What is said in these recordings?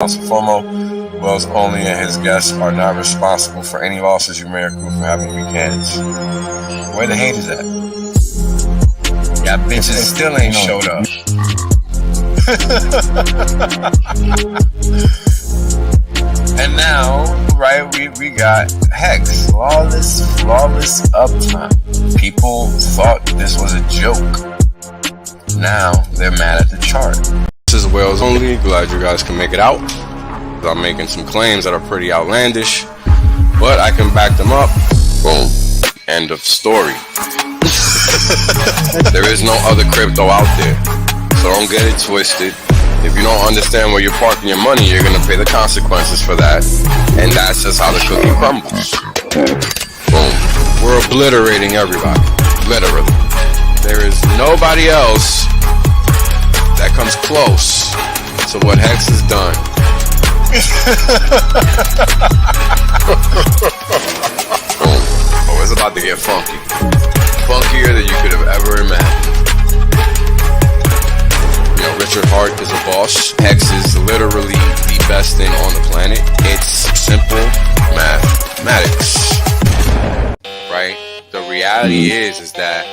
Fomo, Wells only and his guests are not responsible for any losses you may accrue for having weak hands. Where the haters at? Yeah, bitches still ain't showed up. And now, right, we got Hex, flawless uptime. People thought this was a joke. Now they're mad at the chart. This is Wales only. Glad you guys can make it out. I'm making some claims that are pretty outlandish, but I can back them up. Boom. End of story. There is no other crypto out there, so don't get it twisted. If you don't understand where you're parking your money, you're gonna pay the consequences for that, and that's just how the cookie crumbles. Boom. We're obliterating everybody, literally. There is nobody else that comes close to what Hex has done. Boom. Oh, it's about to get funky. Funkier than you could have ever imagined. You know, Richard Hart is a boss. Hex is literally the best thing on the planet. It's simple mathematics. Right? The reality is that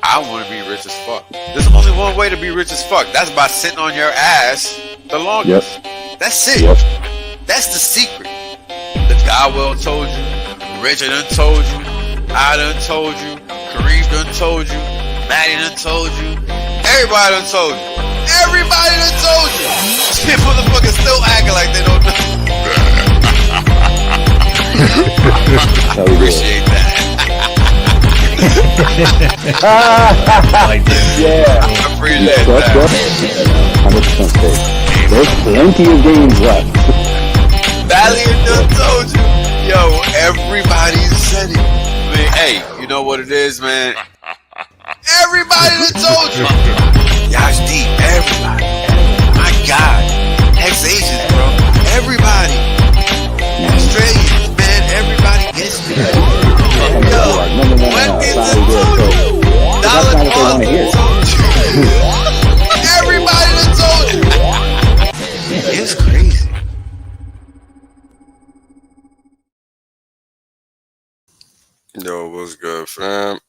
I want to be rich as fuck. There's only one way to be rich as fuck. That's by sitting on your ass the longest. Yep. That's it. Yep. That's the secret. The Godwell told you. Richard done told you. I done told you. Kareem done told you. Maddie done told you. Everybody done told you. Everybody done told you. Shit, motherfuckers still acting like they don't know. Appreciate that. Yeah. I appreciate that. 100% safe. There's plenty of games left. Valiant done told you. Yo, everybody said it. Man, hey, you know what it is, man? Everybody done told you. Y'all's deep. Everybody. My God. Ex-Asians, bro. Everybody. Australians, man. Everybody gets me. Yo, when it's a told you. Dollar told you. Everybody done told you. It's crazy. Yo, what's good, fam?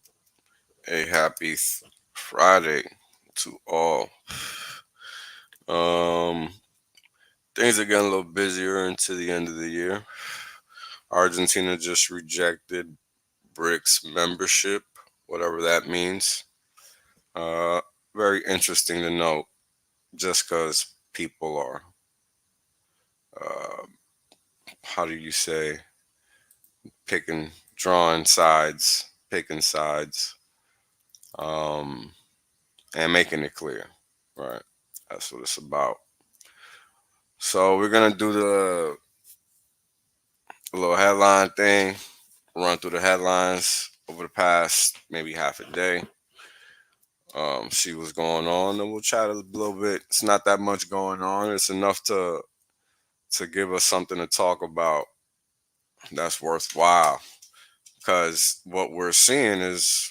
A happy Friday to all. Things are getting a little busier into the end of the year. Argentina just rejected BRICS membership, whatever that means. Very interesting to note, just because people are, how do you say, picking sides, and making it clear, right? That's what it's about. So we're gonna do the little headline thing, run through the headlines over the past maybe half a day, see what's going on, and we'll chat a little bit. It's not that much going on. It's enough to give us something to talk about that's worthwhile, because what we're seeing is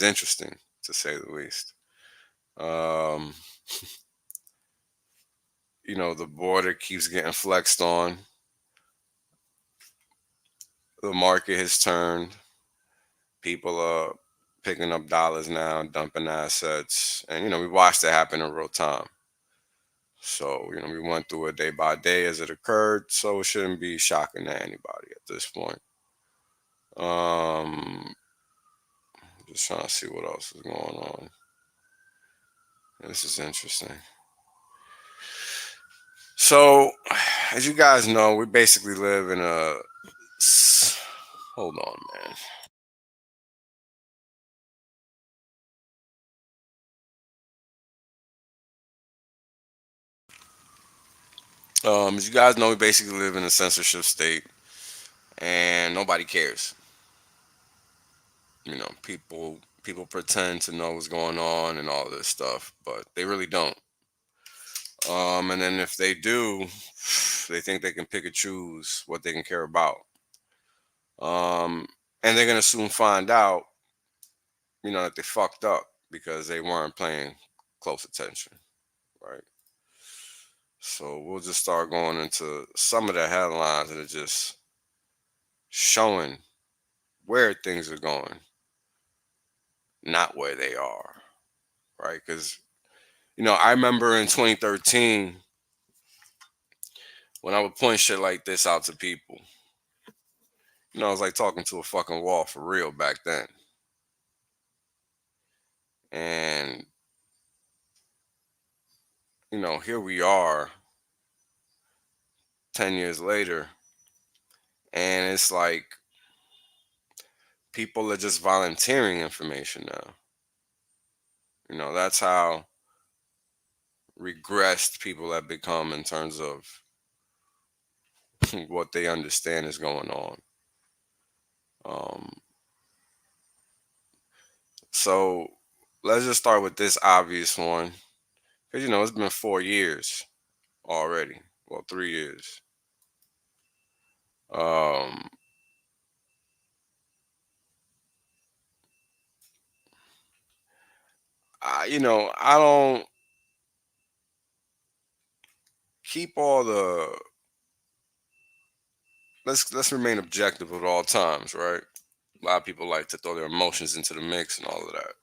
interesting, to say the least. You know, the border keeps getting flexed on. The market has turned. People are picking up dollars now, dumping assets. And, you know, we watched it happen in real time. So, you know, we went through it day by day as it occurred. So it shouldn't be shocking to anybody at this point. Just trying to see what else is going on. This is interesting. So, as you guys know, we basically live in a... Hold on, man. As you guys know, we basically live in a censorship state, and nobody cares. You know, people pretend to know what's going on and all this stuff, but they really don't. And then if they do, they think they can pick and choose what they can care about. And they're gonna soon find out, you know, that they fucked up because they weren't paying close attention, right? So we'll just start going into some of the headlines that are just showing where things are going, not where they are, right? Because, I remember in 2013 when I would point shit like this out to people. I was like talking to a fucking wall for real back then. And, here we are 10 years later, and it's like people are just volunteering information now. That's how regressed people have become in terms of what they understand is going on. Um, so let's just start with this obvious one, because it's been 4 years already. Well, 3 years. Um, I don't keep all the. Let's remain objective at all times, right? A lot of people like to throw their emotions into the mix and all of that.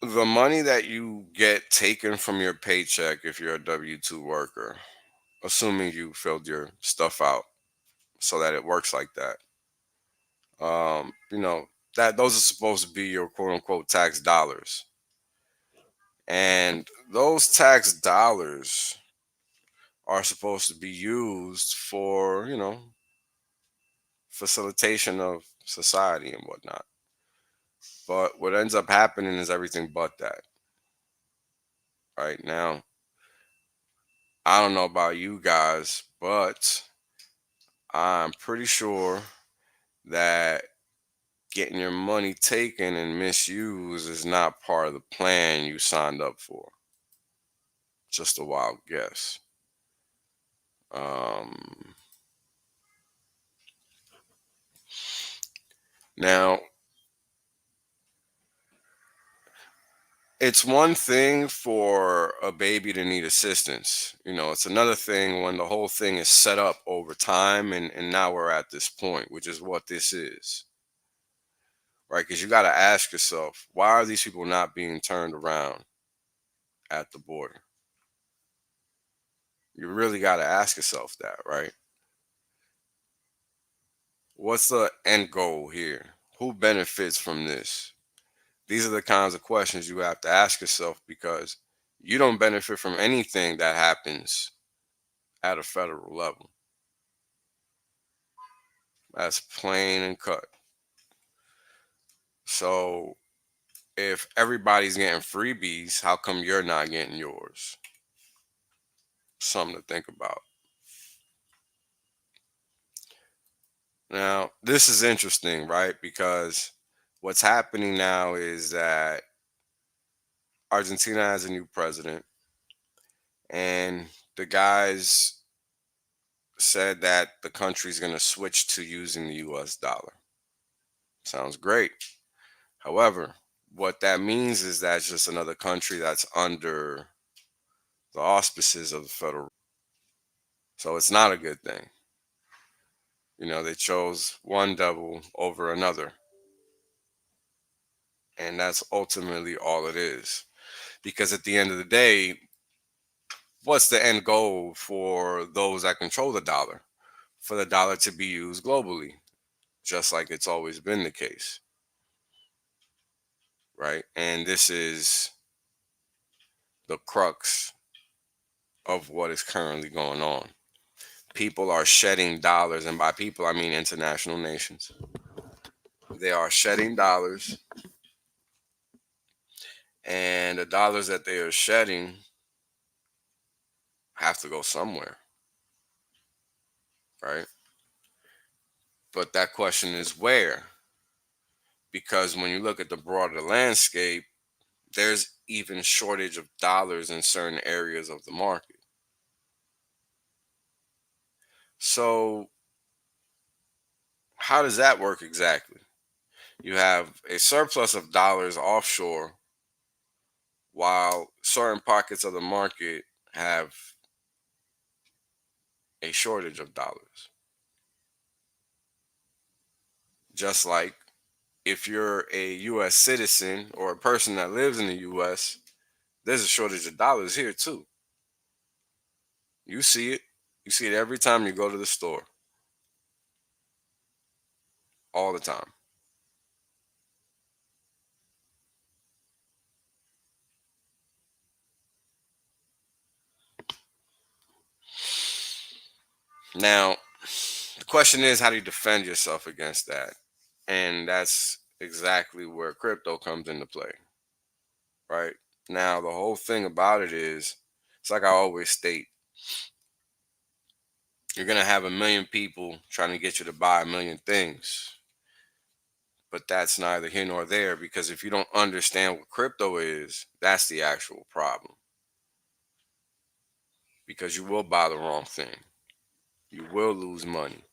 The money that you get taken from your paycheck if you're a W-2 worker, assuming you filled your stuff out so that it works like that. That those are supposed to be your quote unquote tax dollars. And those tax dollars are supposed to be used for, facilitation of society and whatnot. But what ends up happening is everything but that. Right now, I don't know about you guys, but I'm pretty sure that getting your money taken and misused is not part of the plan you signed up for. Just a wild guess. Um, Now, it's one thing for a baby to need assistance. It's another thing when the whole thing is set up over time and now we're at this point, which is what this is, right? Because you got to ask yourself, why are these people not being turned around at the border? You really got to ask yourself that, right? What's the end goal here? Who benefits from this? These are the kinds of questions you have to ask yourself because you don't benefit from anything that happens at a federal level. That's plain and cut. So if everybody's getting freebies, how come you're not getting yours? Something to think about. Now, this is interesting, right? Because what's happening now is that Argentina has a new president, and the guys said that the country's going to switch to using the US dollar. Sounds great. However, what that means is that it's just another country that's under the auspices of the federal. So it's not a good thing. They chose one devil over another. And that's ultimately all it is. Because at the end of the day, what's the end goal for those that control the dollar? For the dollar to be used globally, just like it's always been the case. Right? And this is the crux of what is currently going on. People are shedding dollars, and by people, I mean international nations. They are shedding dollars, and the dollars that they are shedding have to go somewhere, right? But that question is where? Because when you look at the broader landscape, there's even shortage of dollars in certain areas of the market. So, how does that work exactly? You have a surplus of dollars offshore while certain pockets of the market have a shortage of dollars. Just like if you're a US citizen or a person that lives in the US, there's a shortage of dollars here too. You see it. You see it every time you go to the store, all the time. Now, the question is, how do you defend yourself against that? And that's exactly where crypto comes into play, right? Now, the whole thing about it is, it's like I always state, you're going to have a million people trying to get you to buy a million things. But that's neither here nor there, because if you don't understand what crypto is, that's the actual problem. Because you will buy the wrong thing. You will lose money.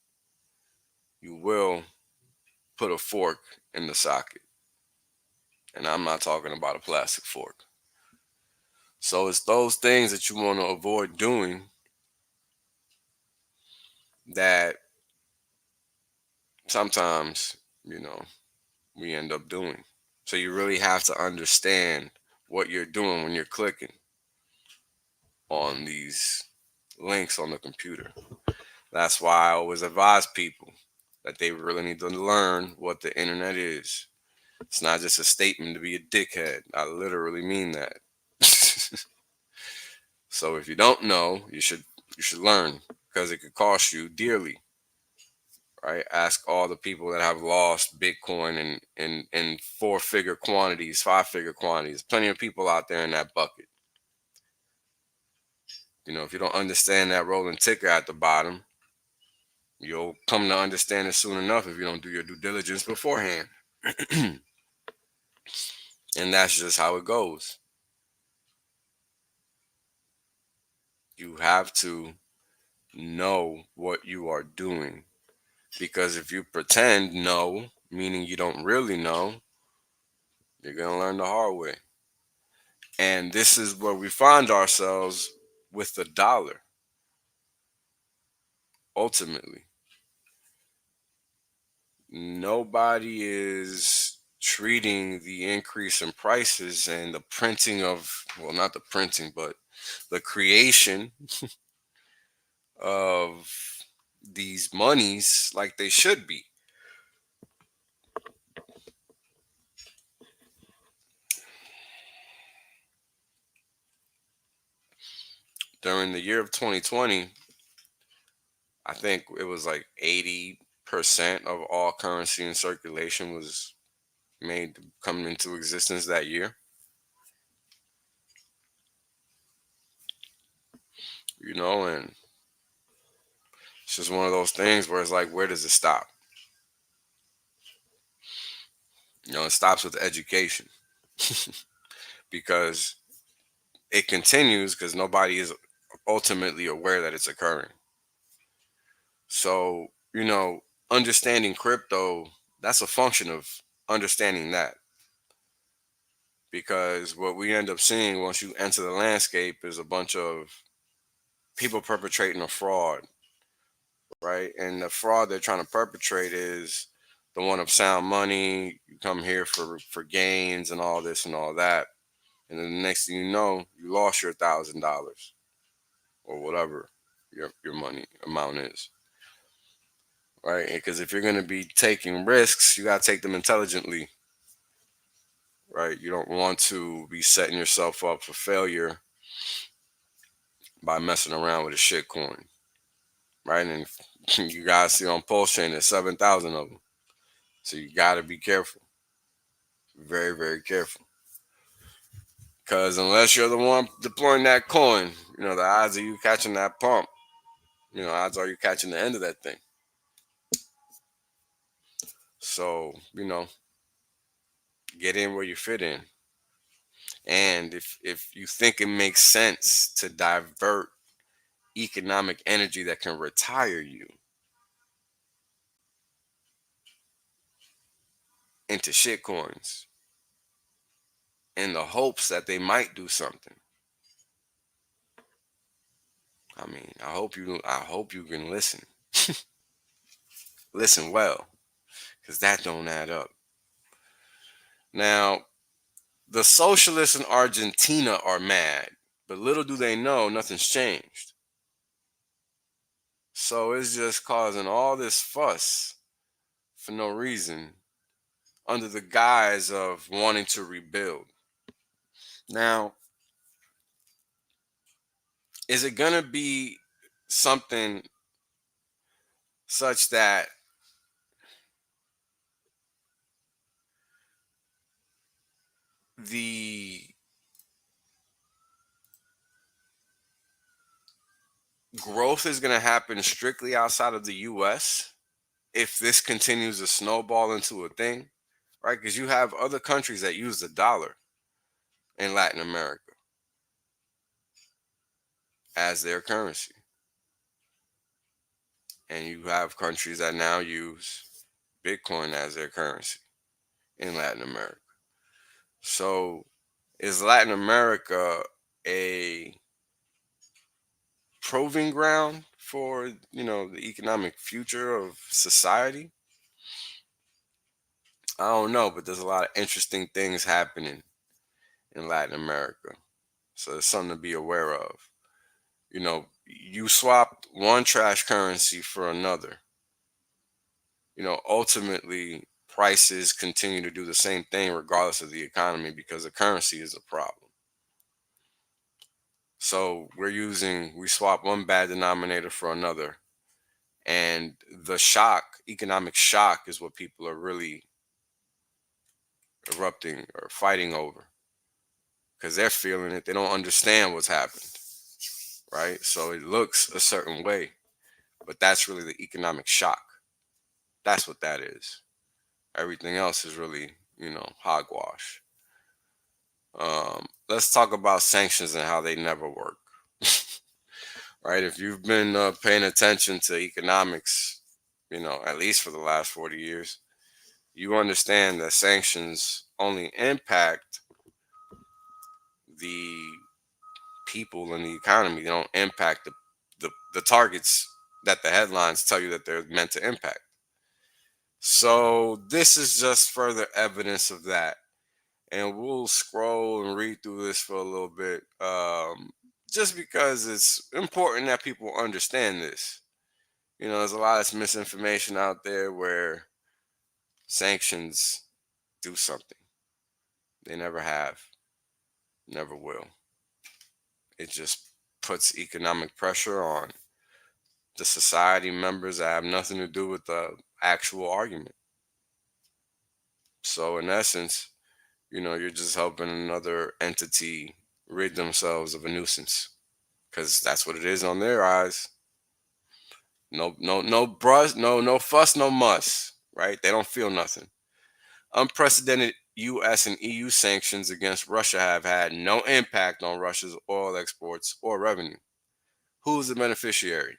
You will put a fork in the socket. And I'm not talking about a plastic fork. So it's those things that you want to avoid doing that sometimes, you know, we end up doing. So you really have to understand what you're doing when you're clicking on these links on the computer. That's why I always advise people that they really need to learn what the internet is. It's not just a statement to be a dickhead. I literally mean that. So if you don't know, you should learn, because it could cost you dearly. Right? Ask all the people that have lost Bitcoin in four-figure quantities, five-figure quantities. Plenty of people out there in that bucket. If you don't understand that rolling ticker at the bottom, you'll come to understand it soon enough if you don't do your due diligence beforehand. And that's just how it goes. You have to know what you are doing. Because if you pretend know, meaning you don't really know, you're going to learn the hard way. And this is where we find ourselves with the dollar, ultimately. Nobody is treating the increase in prices and the printing of, well, not the printing, but the creation of these monies like they should be. During the year of 2020, I think it was like 80% of all currency in circulation was made to come into existence that year. And it's just one of those things where it's like, where does it stop? It stops with education because it continues because nobody is ultimately aware that it's occurring. So, understanding crypto, that's a function of understanding that. Because what we end up seeing once you enter the landscape is a bunch of people perpetrating a fraud, right? And the fraud they're trying to perpetrate is the one of sound money. You come here for gains and all this and all that, and then the next thing you know, you lost your $1,000 or whatever your money amount is, right? Because if you're going to be taking risks, you got to take them intelligently, right? You don't want to be setting yourself up for failure by messing around with a shit coin, right? And you guys see on Pulse Chain, there's 7,000 of them, so you got to be careful, very, very careful. Because unless you're the one deploying that coin, the odds of you catching that pump, odds are you catching the end of that thing. So, get in where you fit in. And if you think it makes sense to divert economic energy that can retire you into shit coins in the hopes that they might do something. I mean, I hope you can listen. Listen well, because that don't add up. Now, the socialists in Argentina are mad, but little do they know nothing's changed. So it's just causing all this fuss for no reason under the guise of wanting to rebuild. Now, is it going to be something such that the growth is going to happen strictly outside of the US if this continues to snowball into a thing, right? Because you have other countries that use the dollar in Latin America as their currency. And you have countries that now use Bitcoin as their currency in Latin America. So is Latin America a proving ground for, the economic future of society? I don't know, but there's a lot of interesting things happening in Latin America. So it's something to be aware of. You swap one trash currency for another. Ultimately prices continue to do the same thing regardless of the economy because the currency is a problem. So we swap one bad denominator for another. And the economic shock is what people are really erupting or fighting over because they're feeling it. They don't understand what's happened, right? So it looks a certain way, but that's really the economic shock. That's what that is. Everything else is really, hogwash. Let's talk about sanctions and how they never work. Right? If you've been paying attention to economics, at least for the last 40 years, you understand that sanctions only impact the people in the economy. They don't impact the targets that the headlines tell you that they're meant to impact. So this is just further evidence of that. And we'll scroll and read through this for a little bit, just because it's important that people understand this. There's a lot of misinformation out there where sanctions do something. They never have, never will. It just puts economic pressure on the society members that have nothing to do with the actual argument. So in essence, you're just helping another entity rid themselves of a nuisance because that's what it is on their eyes. No brush, no fuss, no muss, right? They don't feel nothing. Unprecedented US and EU sanctions against Russia have had no impact on Russia's oil exports or revenue. Who's the beneficiary?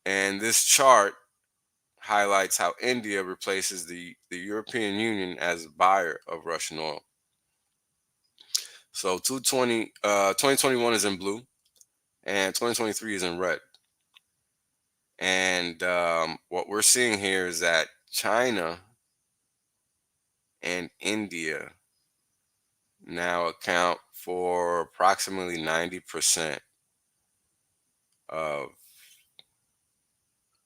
And this chart highlights how India replaces the European Union as a buyer of Russian oil. So 2021 is in blue and 2023 is in red. And what we're seeing here is that China and India now account for approximately 90% of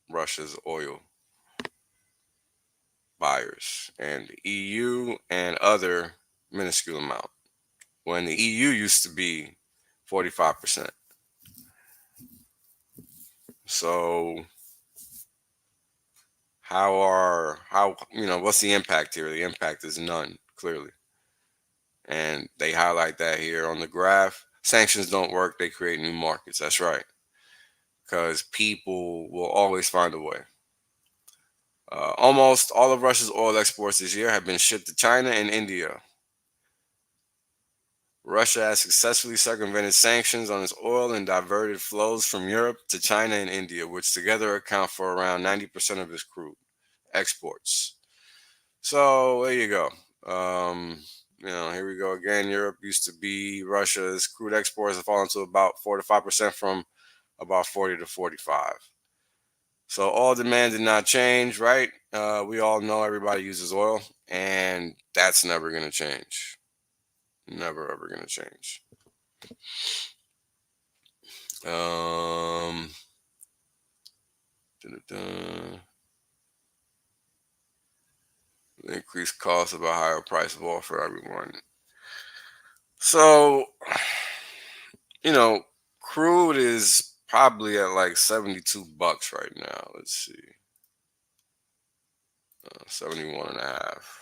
Russia's oil buyers, and the EU and other minuscule amount, when the EU used to be 45%. So what's the impact here? The impact is none, clearly. And they highlight that here on the graph. Sanctions don't work, they create new markets. That's right. Because people will always find a way. Almost all of Russia's oil exports this year have been shipped to China and India. Russia has successfully circumvented sanctions on its oil and diverted flows from Europe to China and India, which together account for around 90% of its crude exports. So there you go. Here we go again. Europe used to be Russia's crude exports have fallen to about 4 to 5% from about 40 to 45. So all demand did not change, right? We all know everybody uses oil, and that's never going to change. Never ever going to change. Um, dun-dun-dun. The increased cost of a higher price of oil for everyone. So, you know, crude is probably at like $72 right now. Let's see, 71 and a half.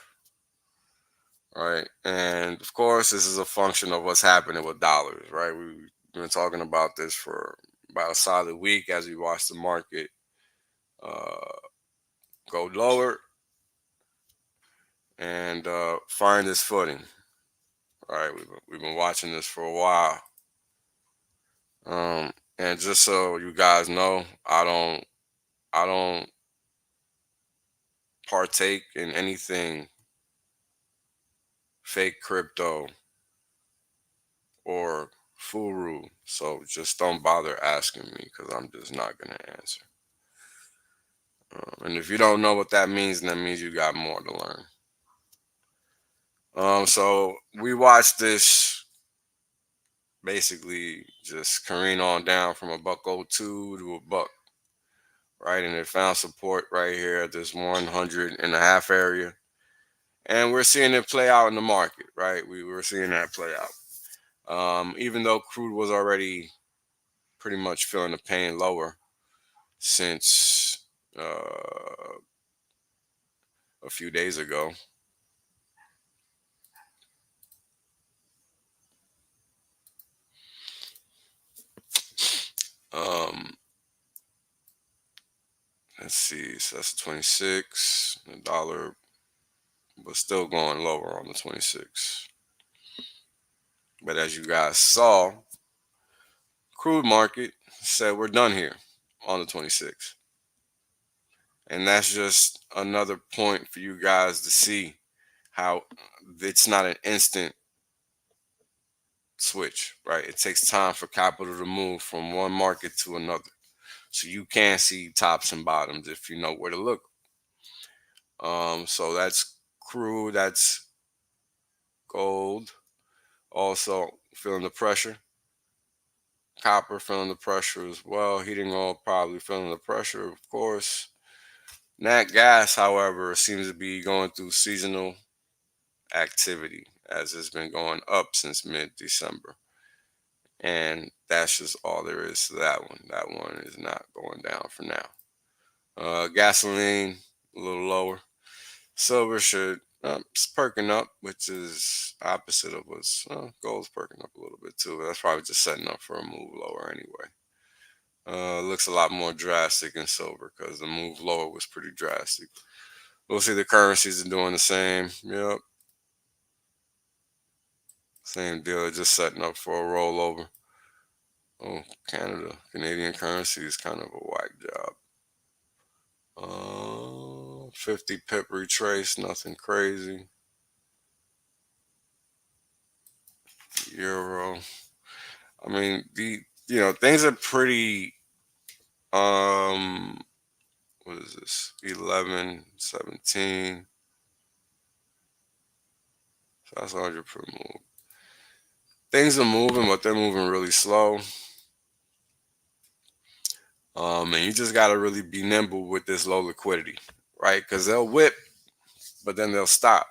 Right. And of course, this is a function of what's happening with dollars, right? We've been talking about this for about a solid week as we watch the market uh, go lower and find its footing. Right. We've been watching this for a while. And just so you guys know, I don't partake in anything fake crypto or furu. So just don't bother asking me because I'm just not gonna answer. And if you don't know what that means, then that means you got more to learn. So we watched this basically just careen on down from a buck 02 to a buck, right? And it found support right here at this 100 and a half area. And we're seeing it play out in the market, right? We were seeing that play out. Even though crude was already pretty much feeling the pain lower since a few days ago. Um, let's see, so that's the 26. The dollar was still going lower on the 26. But as you guys saw, crude market said we're done here on the 26th. And that's just another point for you guys to see how it's not an instant switch, right? It takes time for capital to move from one market to another. So you can see tops and bottoms if you know where to look. So that's crude, that's gold, also feeling the pressure. Copper feeling the pressure as well. Heating oil probably feeling the pressure, of course. Nat gas, however, seems to be going through seasonal activity as it's been going up since mid-December. And that's just all there is to that one. That one is not going down for now. Gasoline, a little lower. Silver should it's perking up, which is opposite of what's gold's perking up a little bit too. But that's probably just setting up for a move lower anyway. Looks a lot more drastic in silver because the move lower was pretty drastic. We'll see the currencies are doing the same. Yep, same deal. Just setting up for a rollover. Oh, Canadian currency is kind of a whack job. 50 pip retrace, nothing crazy. Euro. I mean, things are pretty. Um, what is this? 11, 17. So that's 100 per move. Things are moving, but they're moving really slow. And you just gotta really be nimble with this low liquidity, right? Because they'll whip, but then they'll stop.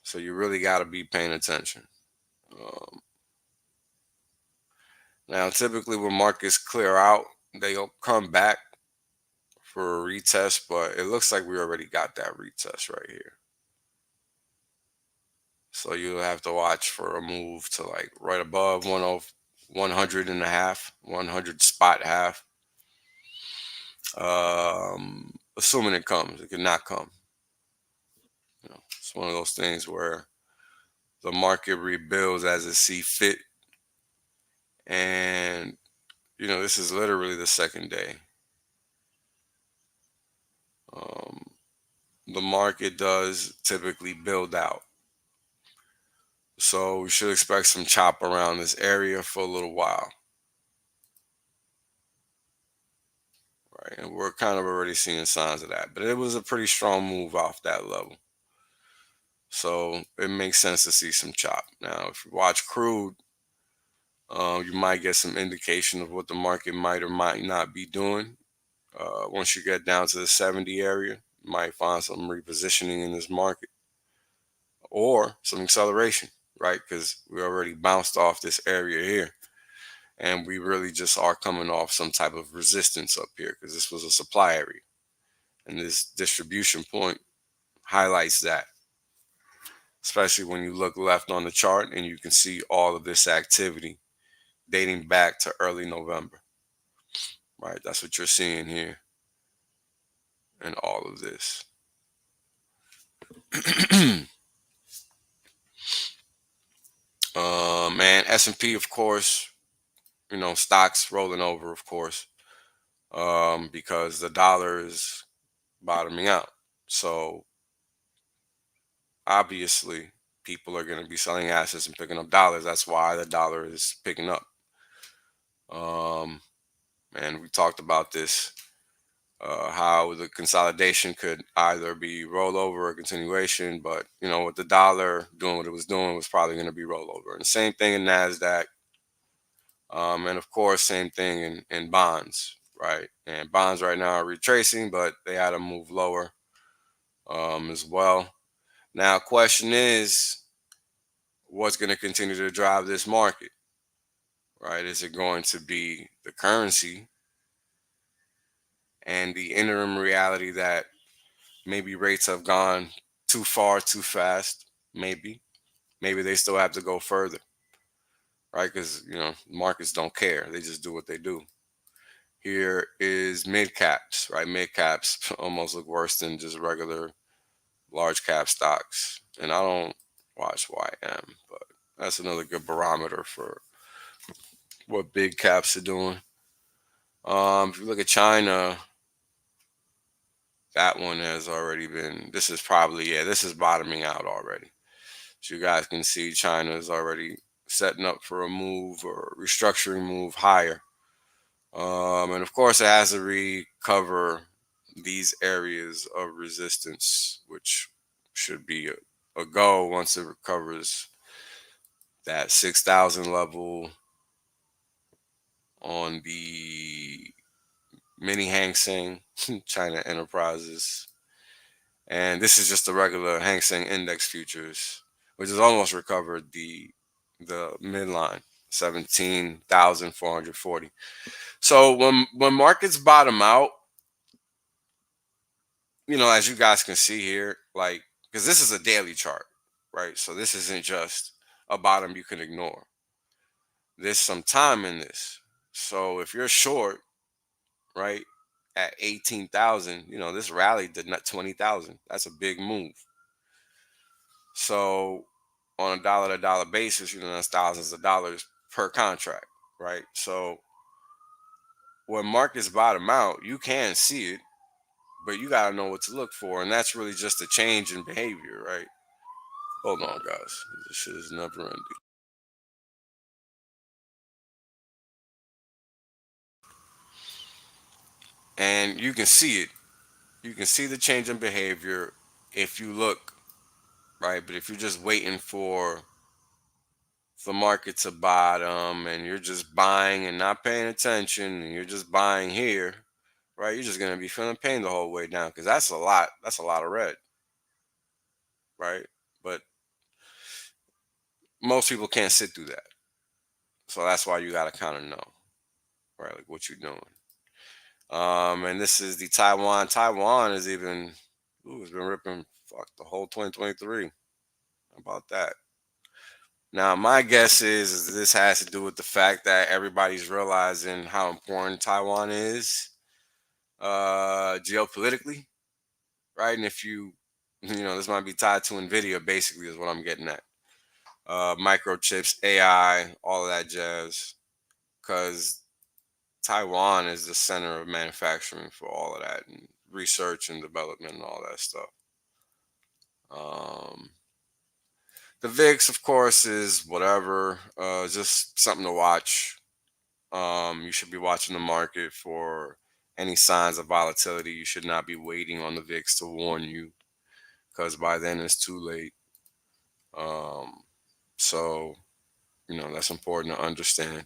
So you really gotta be paying attention. Um, Now, typically when markets clear out, they'll come back for a retest, but it looks like we already got that retest right here. So you'll have to watch for a move to like right above 100 and a half, 100 spot half. Assuming it comes, it could not come. It's one of those things where the market rebuilds as it see fit. And, this is literally the second day. Um, the market does typically build out. So we should expect some chop around this area for a little while, right? And we're kind of already seeing signs of that. But it was a pretty strong move off that level. So it makes sense to see some chop. Now, if you watch crude, you might get some indication of what the market might or might not be doing. Once you get down to the 70 area, you might find some repositioning in this market or some acceleration, right? Because we already bounced off this area here. And we really just are coming off some type of resistance up here because this was a supply area. And this distribution point highlights that, especially when you look left on the chart and you can see all of this activity dating back to early November, right? That's what you're seeing here in all of this. And S&P, of course, stocks rolling over, of course, because the dollar is bottoming out. So obviously, people are going to be selling assets and picking up dollars. That's why the dollar is picking up. Um, and we talked about this, how the consolidation could either be rollover or continuation. But with the dollar doing what it was doing, was probably going to be rollover. And same thing in Nasdaq. And of course, same thing in bonds, right? And bonds right now are retracing, but they had to move lower as well. Now, question is, what's going to continue to drive this market, right? Is it going to be the currency and the interim reality that maybe rates have gone too far, too fast? Maybe they still have to go further, right? Because markets don't care; they just do what they do. Here is mid caps, right? Mid caps almost look worse than just regular large cap stocks. And I don't watch YM, but that's another good barometer for what big caps are doing. If you look at China, that one has already been, this is probably, yeah, this is bottoming out already. So you guys can see China is already setting up for a move or restructuring move higher. And of course, it has to recover these areas of resistance, which should be a go once it recovers that 6,000 level on the mini Hang Seng, China Enterprises. And this is just the regular Hang Seng Index futures, which has almost recovered the midline, 17,440. So when markets bottom out, as you guys can see here, like, because this is a daily chart, right? So this isn't just a bottom you can ignore. There's some time in this. So if you're short, right, at 18,000, this rally did not 20,000. That's a big move. So on a dollar to dollar basis, that's thousands of dollars per contract, right? So when markets bottom out, you can see it, but you got to know what to look for. And that's really just a change in behavior, right? Hold on, guys. This shit is never ending. And you can see it. You can see the change in behavior if you look, right? But if you're just waiting for the market to bottom and you're just buying and not paying attention and you're just buying here, right? You're just gonna be feeling pain the whole way down because that's a lot. That's a lot of red, right? But most people can't sit through that. So that's why you gotta kind of know, right? Like what you're doing. And this is the Taiwan. Taiwan is even, it's been ripping fuck the whole 2023. How about that? Now, my guess is this has to do with the fact that everybody's realizing how important Taiwan is geopolitically, right? And if this might be tied to NVIDIA, basically, is what I'm getting at. Microchips, AI, all of that jazz, because Taiwan is the center of manufacturing for all of that and research and development and all that stuff. Um, The VIX, of course, is whatever, just something to watch. You should be watching the market for any signs of volatility. You should not be waiting on the VIX to warn you because by then it's too late. So, that's important to understand.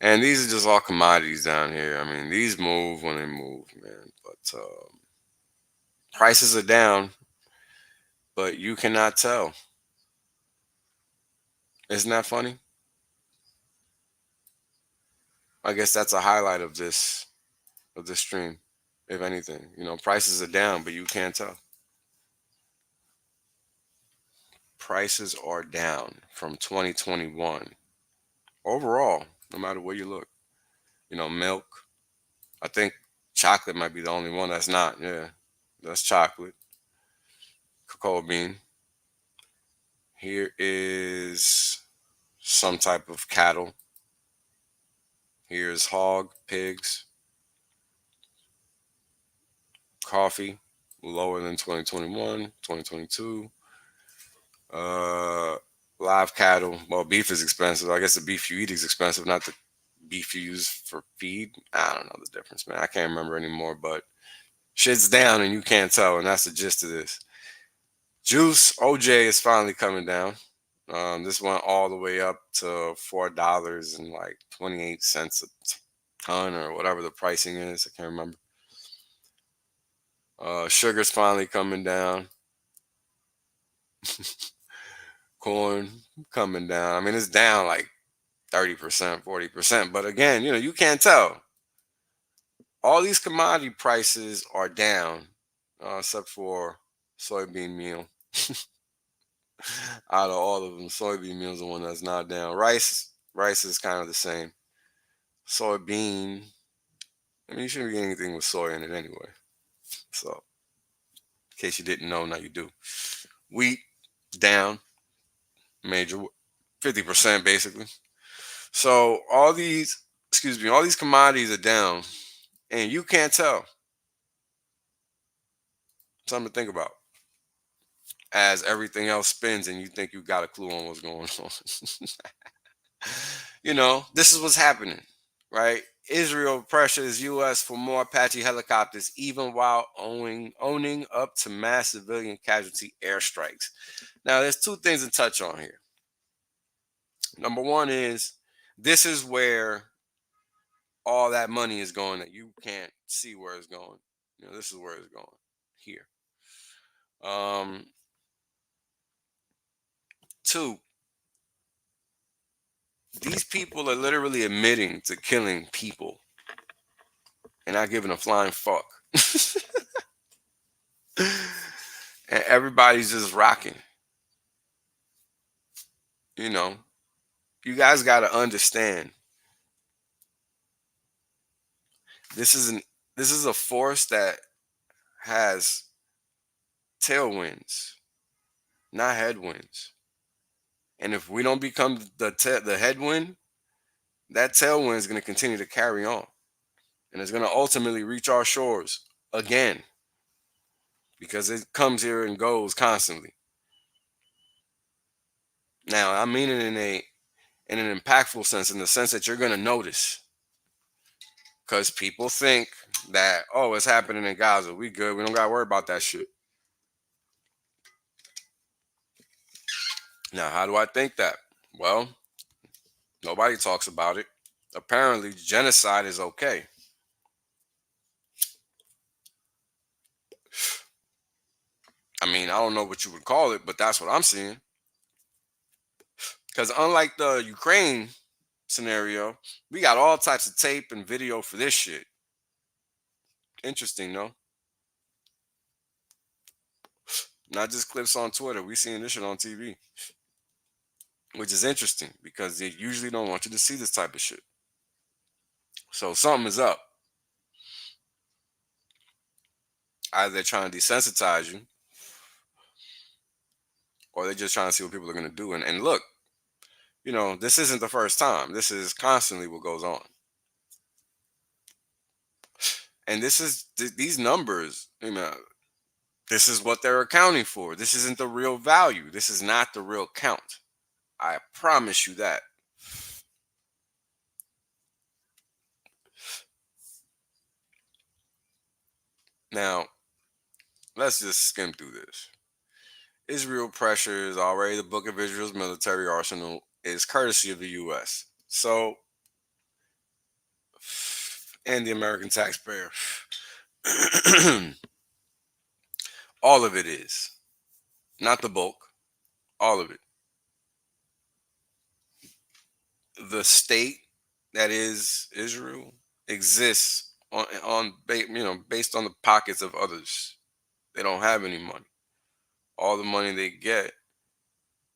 And these are just all commodities down here. I mean, these move when they move, man. But prices are down, but you cannot tell. Isn't that funny? I guess that's a highlight of this stream, if anything. Prices are down, but you can't tell. Prices are down from 2021 overall, no matter where you look. Milk. I think chocolate might be the only one that's not. Yeah, that's chocolate. Cocoa bean. Here is some type of cattle. Here's hog, pigs, coffee, lower than 2021, 2022. Uh, Live cattle. Well, beef is expensive. I guess the beef you eat is expensive, not the beef you use for feed. I don't know the difference, man. I can't remember anymore, but shit's down and you can't tell, and that's the gist of this. Juice, OJ is finally coming down. This went all the way up to $4 and like 28 cents a ton or whatever the pricing is. I can't remember. Sugar's finally coming down. Corn coming down. I mean, it's down like 30%, 40%. But again, you can't tell. All these commodity prices are down, except for soybean meal. Out of all of them, soybean meal is the one that's not down. Rice is kind of the same. Soybean, I mean, you shouldn't be getting anything with soy in it anyway. So, in case you didn't know, now you do. Wheat down, major 50% basically. So all these commodities are down, and you can't tell. Something to think about. As everything else spins, and you think you got a clue on what's going on. This is what's happening, right? Israel pressures U.S. for more Apache helicopters, even while owning up to mass civilian casualty airstrikes. Now, there's two things to touch on here. Number one is this is where all that money is going that you can't see where it's going. This is where it's going here. Um, Two, these people are literally admitting to killing people and not giving a flying fuck. And everybody's just rocking. You guys got to understand. This is a force that has tailwinds, not headwinds. And if we don't become the headwind, that tailwind is going to continue to carry on. And it's going to ultimately reach our shores again because it comes here and goes constantly. Now, I mean it in an impactful sense, in the sense that you're going to notice. Because people think that, oh, it's happening in Gaza. We good. We don't got to worry about that shit. Now, how do I think that? Well, nobody talks about it. Apparently, genocide is okay. I mean, I don't know what you would call it, but that's what I'm seeing. Because unlike the Ukraine scenario, we got all types of tape and video for this shit. Interesting, no? Not just clips on Twitter. We seeing this shit on TV. Which is interesting because they usually don't want you to see this type of shit. So something is up. Either they're trying to desensitize you, or they're just trying to see what people are going to do. And look, this isn't the first time. This is constantly what goes on. And these numbers, This is what they're accounting for. This isn't the real value. This is not the real count. I promise you that. Now, let's just skim through this. Israel pressures already. The book of Israel's military arsenal is courtesy of the U.S. So, and the American taxpayer. All of it is. Not the bulk. All of it. The state that is Israel exists based on the pockets of others. They don't have any money. All the money they get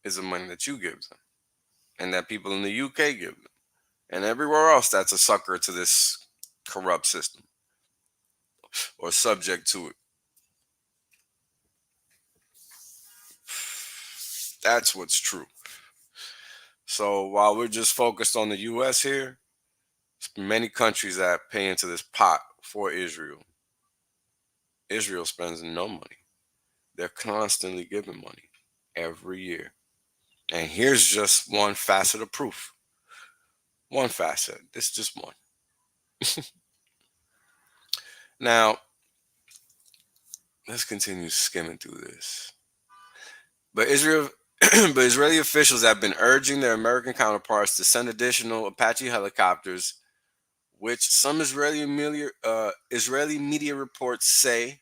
is the money that you give them and that people in the UK give them and everywhere else that's a sucker to this corrupt system or subject to it. That's what's true. So while we're just focused on the US here, many countries that pay into this pot for Israel. Israel spends no money. They're constantly giving money every year. And here's just one facet of proof. One facet. This is just one. Now, let's continue skimming through this. But but Israeli officials have been urging their American counterparts to send additional Apache helicopters, which some Israeli media reports say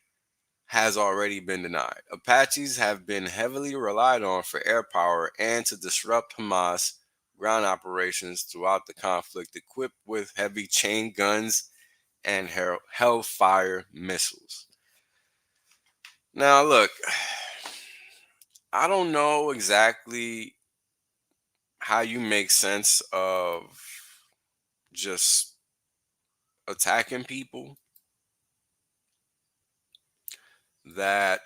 has already been denied. Apaches have been heavily relied on for air power and to disrupt Hamas ground operations throughout the conflict, equipped with heavy chain guns and Hellfire missiles. Now, look, I don't know exactly how you make sense of just attacking people that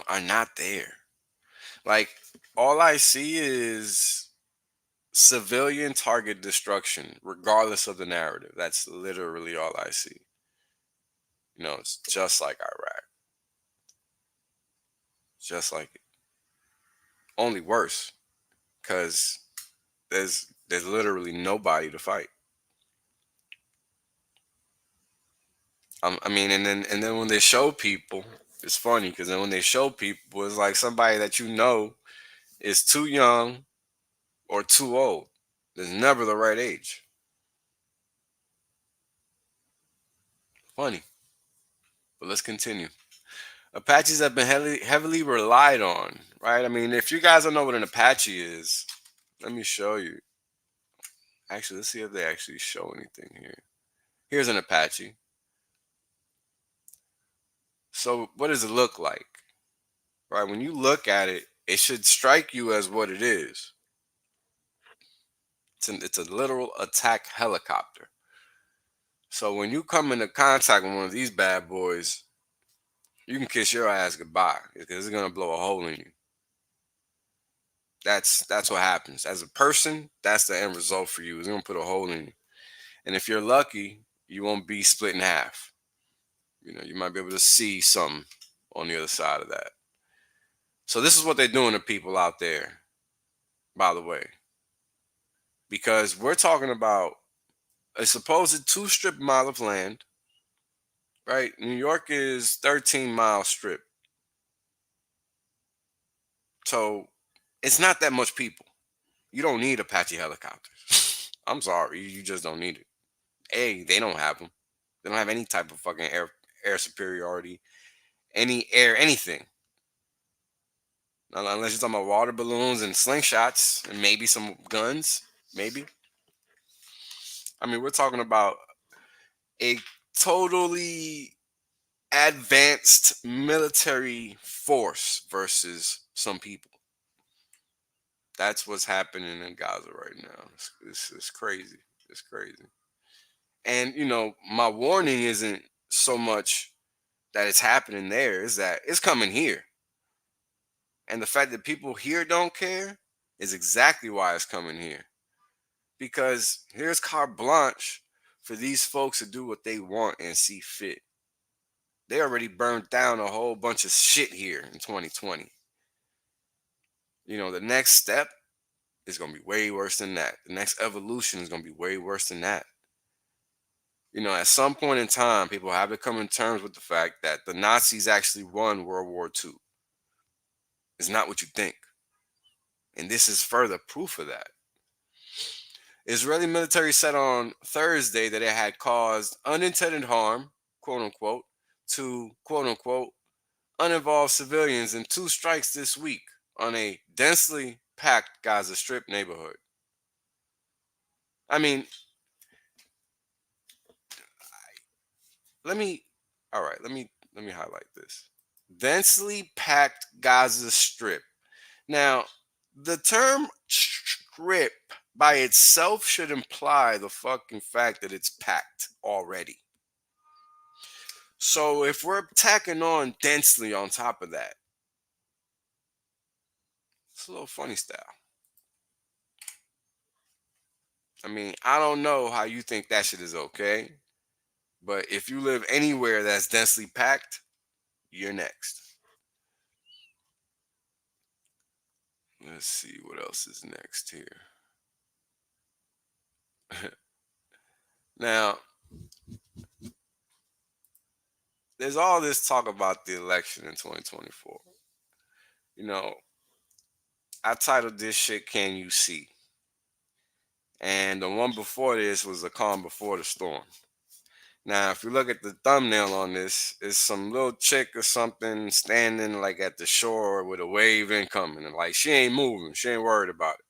are not there. Like, all I see is civilian target destruction, regardless of the narrative. That's literally all I see. It's just like Iraq, just like it, only worse, because there's literally nobody to fight. I mean, and then when they show people, it's funny because then when they show people, it's like somebody that is too young or too old. There's never the right age. Funny, but let's continue. Apaches have been heavily relied on, right? I mean, if you guys don't know what an Apache is, let me show you. Actually, let's see if they actually show anything here. Here's an Apache. So, what does it look like? Right? When you look at it, it should strike you as what it is. It's a literal attack helicopter. So, when you come into contact with one of these bad boys, you can kiss your ass goodbye because it's gonna blow a hole in you. That's what happens. As a person, that's the end result for you. It's gonna put a hole in you. And if you're lucky, you won't be split in half. You might be able to see some on the other side of that. So this is what they're doing to people out there, by the way. Because we're talking about a supposed 2 strip mile of land, right? New York is 13-mile strip. So it's not that much people. You don't need Apache helicopters. I'm sorry, you just don't need it. They don't have them. They don't have any type of fucking air superiority, any air anything. Unless you're talking about water balloons and slingshots and maybe some guns, maybe. I mean, we're talking about a totally advanced military force versus some people. That's what's happening in Gaza right now. It's crazy. It's crazy. And my warning isn't so much that it's happening there, is that it's coming here. And the fact that people here don't care is exactly why it's coming here. Because here's carte blanche for these folks to do what they want and see fit. They already burned down a whole bunch of shit here in 2020. The next step is going to be way worse than that. The next evolution is going to be way worse than that. At some point in time, people have to come in terms with the fact that the Nazis actually won World War II. It's not what you think. And this is further proof of that. Israeli military said on Thursday that it had caused unintended harm, quote unquote, to, quote unquote, uninvolved civilians in 2 strikes this week on a densely packed Gaza Strip neighborhood. I mean, let me highlight this. Densely packed Gaza Strip. Now, the term strip by itself should imply the fucking fact that it's packed already. So if we're tacking on densely on top of that, it's a little funny style. I mean, I don't know how you think that shit is okay, but if you live anywhere that's densely packed, you're next. Let's see what else is next here. Now, there's all this talk about the election in 2024. I titled this shit "Can You See?" And the one before this was "A Calm Before the Storm." Now, if you look at the thumbnail on this, it's some little chick or something standing like at the shore with a wave incoming, and like she ain't moving, she ain't worried about it.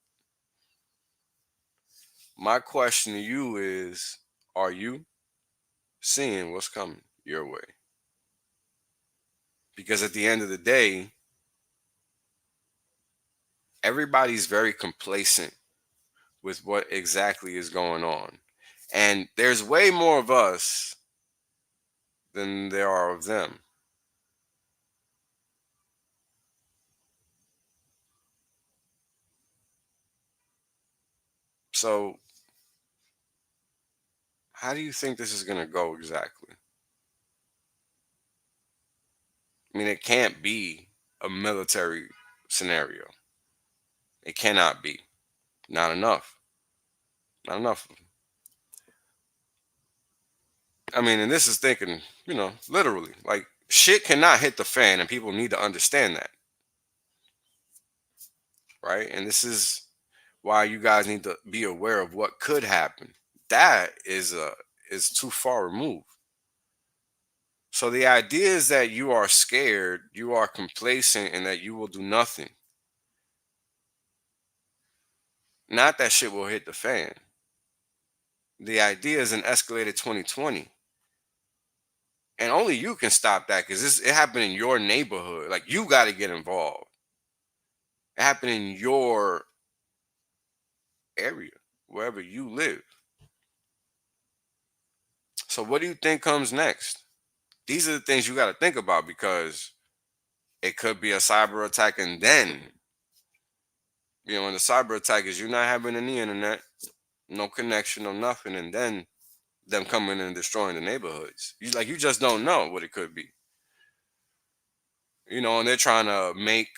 My question to you is, are you seeing what's coming your way? Because at the end of the day, everybody's very complacent with what exactly is going on. And there's way more of us than there are of them. So, how do you think this is going to go exactly? I mean, it can't be a military scenario. It cannot be. Not enough. Not enough. I mean, and this is thinking, literally, like shit cannot hit the fan, and people need to understand that. Right? And this is why you guys need to be aware of what could happen. That is too far removed. So the idea is that you are scared, you are complacent, and that you will do nothing. Not that shit will hit the fan. The idea is an escalated 2020. And only you can stop that because it happened in your neighborhood. Like, you got to get involved. It happened in your area, wherever you live. So what do you think comes next? These are the things you got to think about, because it could be a cyber attack, and then, when the cyber attack is you not having any internet, no connection, no nothing, and then them coming and destroying the neighborhoods. You just don't know what it could be. And they're trying to make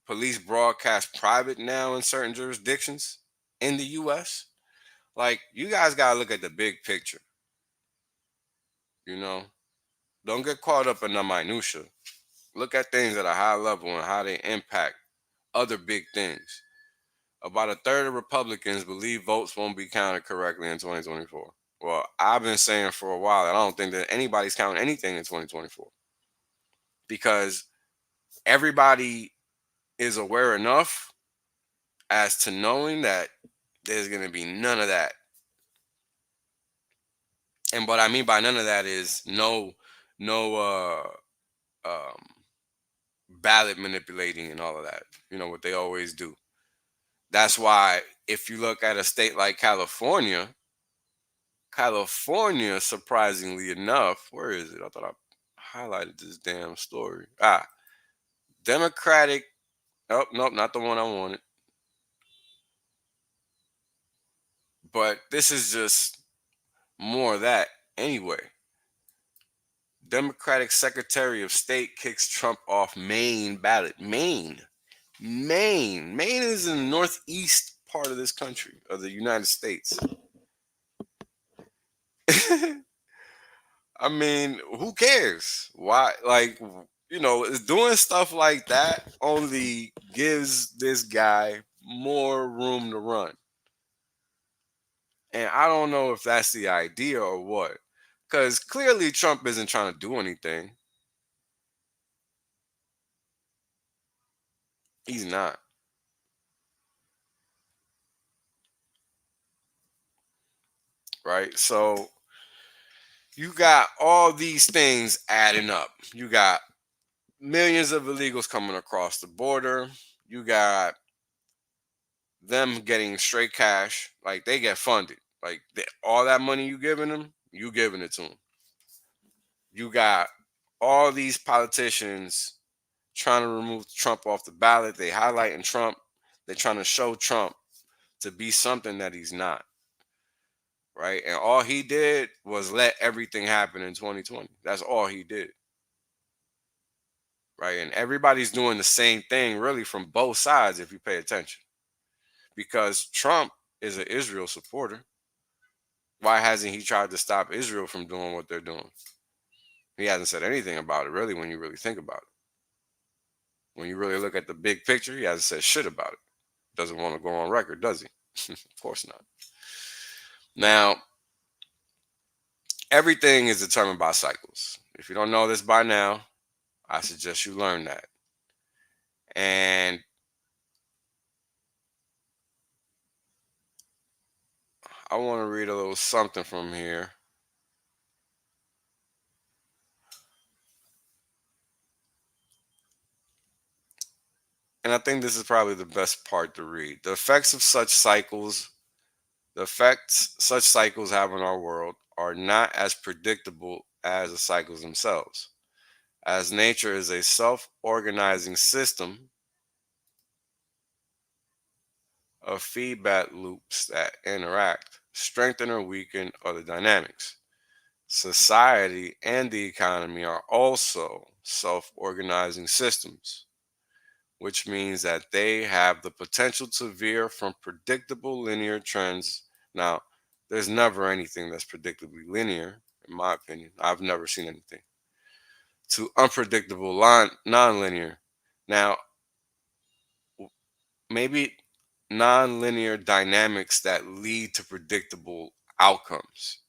police broadcast private now in certain jurisdictions in the US. Like, you guys got to look at the big picture. Don't get caught up in the minutia. Look at things at a high level and how they impact other big things. About a third of Republicans believe votes won't be counted correctly in 2024. Well, I've been saying for a while that I don't think that anybody's counting anything in 2024, because everybody is aware enough as to knowing that there's going to be none of that. And what I mean by none of that is no ballot manipulating and all of that. What they always do. That's why if you look at a state like California, surprisingly enough, where is it? I thought I highlighted this damn story. Democratic. Oh, nope, not the one I wanted. But this is just more of that anyway. Democratic Secretary of State kicks Trump off Maine ballot. Maine is in the northeast part of this country, of the United States. I mean, who cares? Why? Like, doing stuff like that only gives this guy more room to run. And I don't know if that's the idea or what. Because clearly Trump isn't trying to do anything. He's not. Right? So you got all these things adding up. You got millions of illegals coming across the border. You got them getting straight cash. Like, they get funded. Like, all that money you giving them, you giving it to them. You got all these politicians trying to remove Trump off the ballot. They highlighting Trump. They're trying to show Trump to be something that he's not. Right? And all he did was let everything happen in 2020. That's all he did. Right? And everybody's doing the same thing, really, from both sides, if you pay attention. Because Trump is an Israel supporter. Why hasn't he tried to stop Israel from doing what they're doing? He hasn't said anything about it, really, when you really think about it. When you really look at the big picture, he hasn't said shit about it. Doesn't want to go on record, does he? Of course not. Now, everything is determined by cycles. If you don't know this by now, I suggest you learn that. And I want to read a little something from here. And I think this is probably the best part to read. The effects such cycles have on our world are not as predictable as the cycles themselves. As nature is a self-organizing system of feedback loops that interact, strengthen or weaken other dynamics. Society and the economy are also self-organizing systems, which means that they have the potential to veer from predictable linear trends. Now, there's never anything that's predictably linear, in my opinion. I've never seen anything. To unpredictable non-linear. Now, maybe non-linear dynamics that lead to predictable outcomes,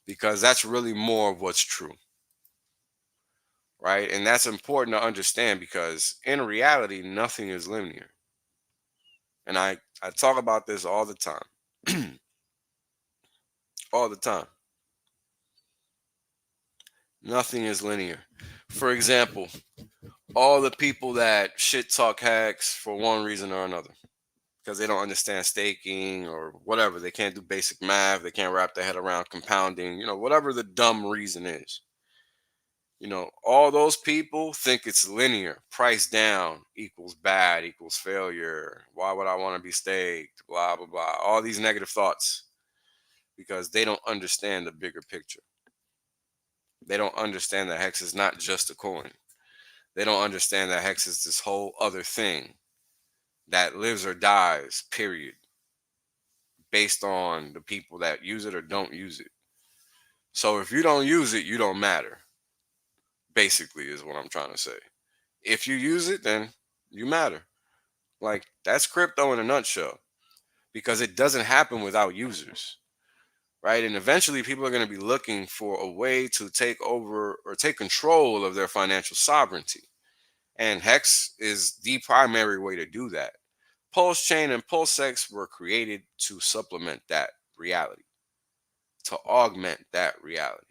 because that's really more of what's true. Right? And that's important to understand, because in reality, nothing is linear. And I talk about this all the time. All the time. Nothing is linear. For example, all the people that shit talk hacks for one reason or another, because they don't understand staking or whatever. They can't do basic math. They can't wrap their head around compounding, whatever the dumb reason is. All those people think it's linear. Price down equals bad equals failure. Why would I want to be staked? Blah, blah, blah. All these negative thoughts, because they don't understand the bigger picture. They don't understand that Hex is not just a coin. They don't understand that Hex is this whole other thing that lives or dies, period, based on the people that use it or don't use it. So if you don't use it, you don't matter, basically, is what I'm trying to say. If you use it, then you matter. Like, that's crypto in a nutshell, because it doesn't happen without users, right? And eventually people are going to be looking for a way to take over or take control of their financial sovereignty. And Hex is the primary way to do that. Pulse Chain and PulseX were created to supplement that reality, to augment that reality.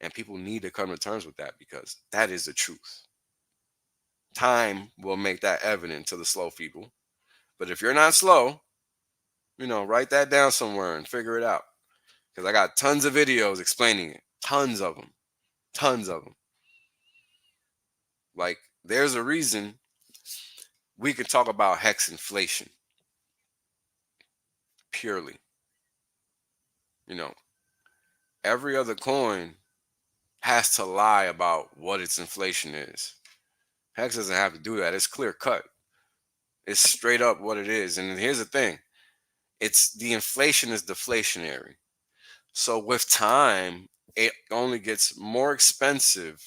And people need to come to terms with that, because that is the truth. Time will make that evident to the slow people. But if you're not slow, write that down somewhere and figure it out. Because I got tons of videos explaining it. Tons of them. Tons of them. Like, there's a reason we can talk about Hex inflation purely. You know, every other coin has to lie about what its inflation is. Hex doesn't have to do that. It's clear cut. It's straight up what it is. And here's the thing. It's the inflation is deflationary. So with time, it only gets more expensive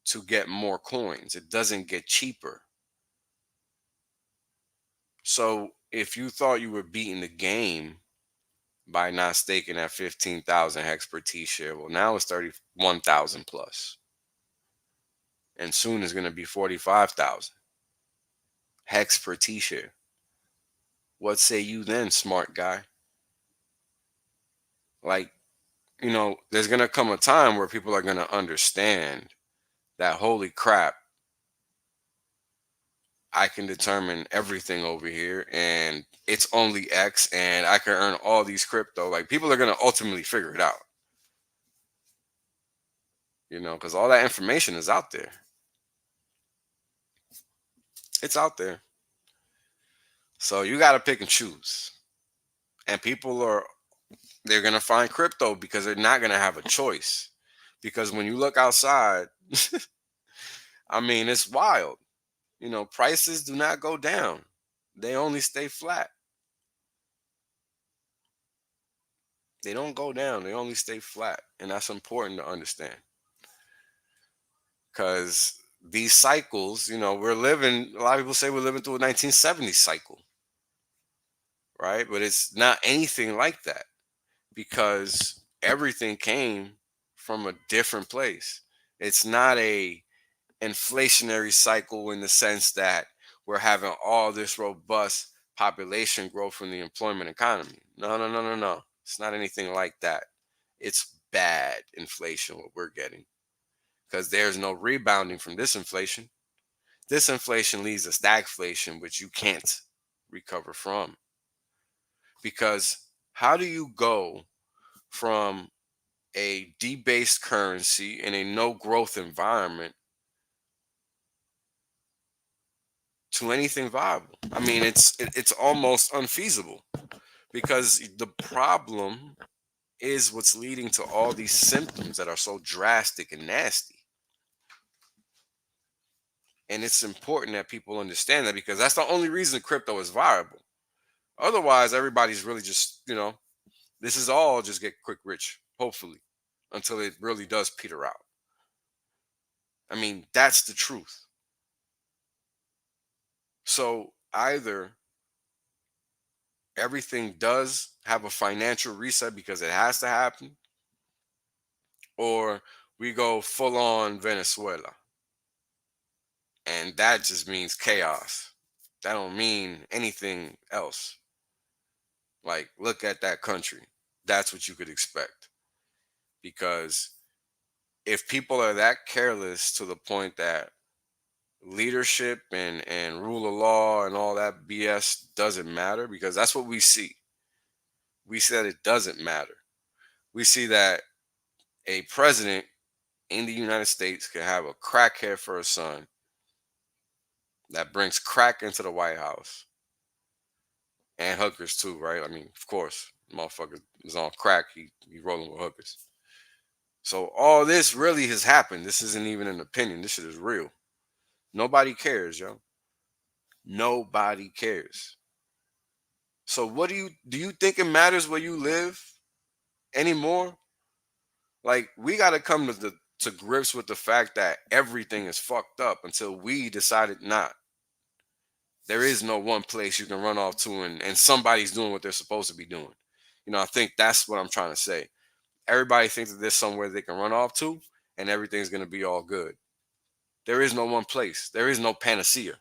to get more coins. It doesn't get cheaper. So if you thought you were beating the game by not staking at 15,000 hex per T share, well, now it's 31,000 plus. And soon it's going to be 45,000 hex per T share. What say you then, smart guy? Like, there's going to come a time where people are going to understand that, holy crap, I can determine everything over here and it's only X and I can earn all these crypto. Like, people are going to ultimately figure it out, because all that information is out there. It's out there. So you got to pick and choose. And they're going to find crypto because they're not going to have a choice. Because when you look outside, I mean, it's wild. Prices do not go down. They only stay flat. They don't go down. They only stay flat. And that's important to understand. Because these cycles, a lot of people say we're living through a 1970s cycle, right? But it's not anything like that because everything came from a different place. It's not a inflationary cycle in the sense that we're having all this robust population growth from the employment economy. No, no, no, no, no. It's not anything like that. It's bad inflation, what we're getting, because there's no rebounding from this inflation. This inflation leads to stagflation, which you can't recover from. Because how do you go from a debased currency in a no growth environment to anything viable? I mean, it's almost unfeasible because the problem is what's leading to all these symptoms that are so drastic and nasty. And it's important that people understand that because that's the only reason crypto is viable. Otherwise, everybody's really just, this is all just get quick rich, hopefully, until it really does peter out. I mean, that's the truth. So either everything does have a financial reset because it has to happen, or we go full on Venezuela. And that just means chaos. That don't mean anything else. Like, look at that country. That's what you could expect. Because if people are that careless to the point that leadership and rule of law and all that BS doesn't matter, because that's what we see. We see that it doesn't matter. We see that a president in the United States can have a crackhead for a son that brings crack into the White House and hookers too, right? I mean, of course, motherfucker is on crack. He rolling with hookers. So all this really has happened. This isn't even an opinion. This shit is real. Nobody cares, yo. Nobody cares. So what do you think it matters where you live anymore? Like, we got to come to grips with the fact that everything is fucked up until we decided not. There is no one place you can run off to and somebody's doing what they're supposed to be doing. I think that's what I'm trying to say. Everybody thinks that there's somewhere they can run off to and everything's going to be all good. There is no one place. There is no panacea.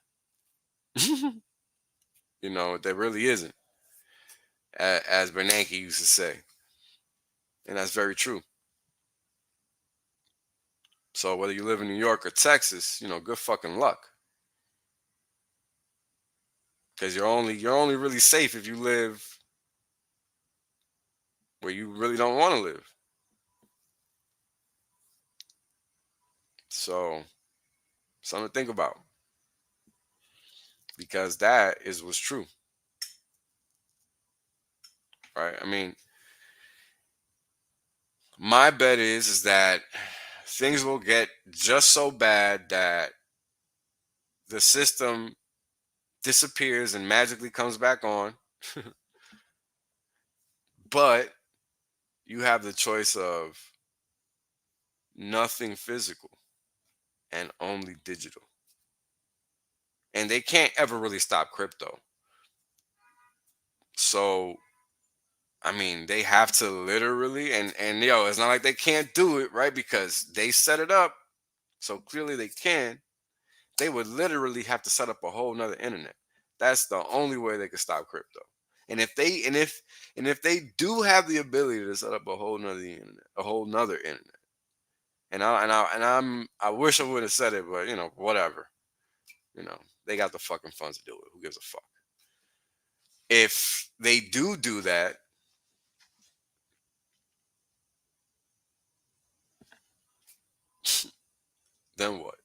There really isn't, as Bernanke used to say. And that's very true. So whether you live in New York or Texas, good fucking luck. Because you're only really safe if you live where you really don't want to live. So, something to think about. Because that is what's true. Right? I mean, My bet is that things will get just so bad that the system disappears and magically comes back on. But you have the choice of nothing physical and only digital. And they can't ever really stop crypto. So I mean, they have to literally and yo, it's not like they can't do it, right? Because they set it up. So clearly they can. They would literally have to set up a whole nother internet. That's the only way they could stop crypto. And if they do have the ability to set up a whole nother internet, a whole nother internet. I wish I would have said it, but whatever. They got the fucking funds to do it. Who gives a fuck? If they do that, then what?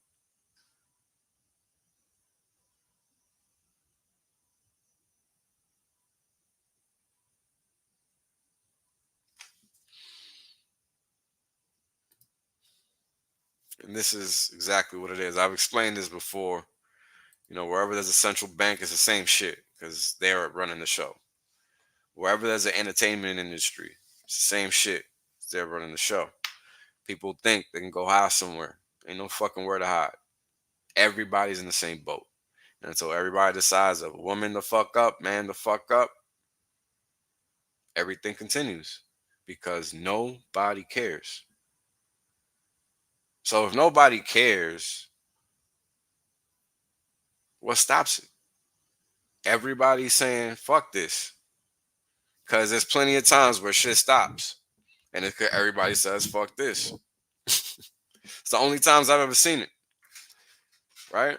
And this is exactly what it is. I've explained this before. Wherever there's a central bank, it's the same shit because they're running the show. Wherever there's an entertainment industry, it's the same shit. They're running the show. People think they can go hide somewhere. Ain't no fucking where to hide. Everybody's in the same boat. And until everybody decides a woman the fuck up, man the fuck up, everything continues because nobody cares. So if nobody cares, what stops it? Everybody's saying fuck this because there's plenty of times where shit stops and everybody says fuck this. It's the only times I've ever seen it, right?